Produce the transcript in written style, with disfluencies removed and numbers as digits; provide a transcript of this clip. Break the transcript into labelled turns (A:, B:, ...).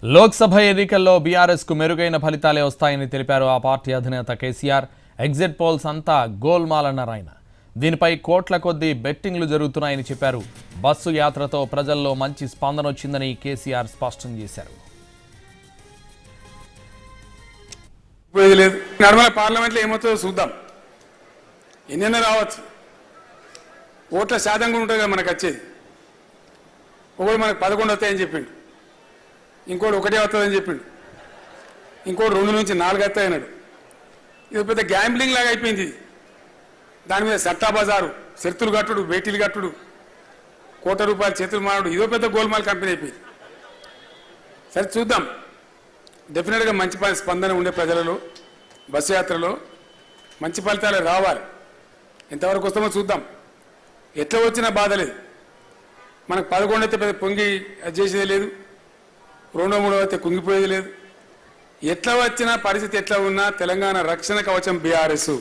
A: లోక్సభ ఎన్నికల్లో బీఆర్ఎస్ కు మెరుగైన ఫలితాలే వస్తాయని తెలిపారు ఆ పార్టీ అధినేత కేసీఆర్. ఎగ్జిట్ పోల్స్ అంతా గోల్మాల్ అన్నారు ఆయన. దీనిపై కోట్ల కొద్దీ బెట్టింగ్లు జరుగుతున్నాయని చెప్పారు. బస్సు యాత్రతో ప్రజల్లో మంచి స్పందన వచ్చిందని కేసీఆర్ స్పష్టం చేశారు.
B: పార్లమెంట్లో ఏమవుతుందో చూద్దాం. ఎన్నైనా రావచ్చు, ఓట్ల శాతం కూడా ఉంటుంది కదా మనకు వచ్చేది. ఒకడు మనకు 11 వస్తాయని చెప్పిండు, ఇంకోటి 1 వస్తుందని చెప్పిండు, ఇంకోటి 2 నుంచి 4 వస్తాయన్నాడు. ఇది పెద్ద గ్యాంబ్లింగ్ లాగా అయిపోయింది. ఇది దాని మీద సట్టా బజారు, శర్తులు కట్టుడు, బేటీలు కట్టుడు, ₹1 కోట్ల చేతులు మారుడు, ఇదో పెద్ద గోల్మాల్ కంపెనీ అయిపోయింది. సరే చూద్దాం. డెఫినెట్గా మంచి స్పందన ఉండే ప్రజలలో బస్సు యాత్రలో మంచి ఫలితాలు రావాలి. ఎంతవరకు వస్తామో చూద్దాం. ఎట్లా వచ్చినా బాధ లేదు. మనకు 11 అయితే పెద్ద పొంగి చేసేది లేదు, 2, 3 అయితే కుంగిపోయేది లేదు. ఎట్లా వచ్చినా పరిస్థితి ఎట్లా ఉన్నా తెలంగాణ రక్షణ కవచం బీఆర్ఎస్.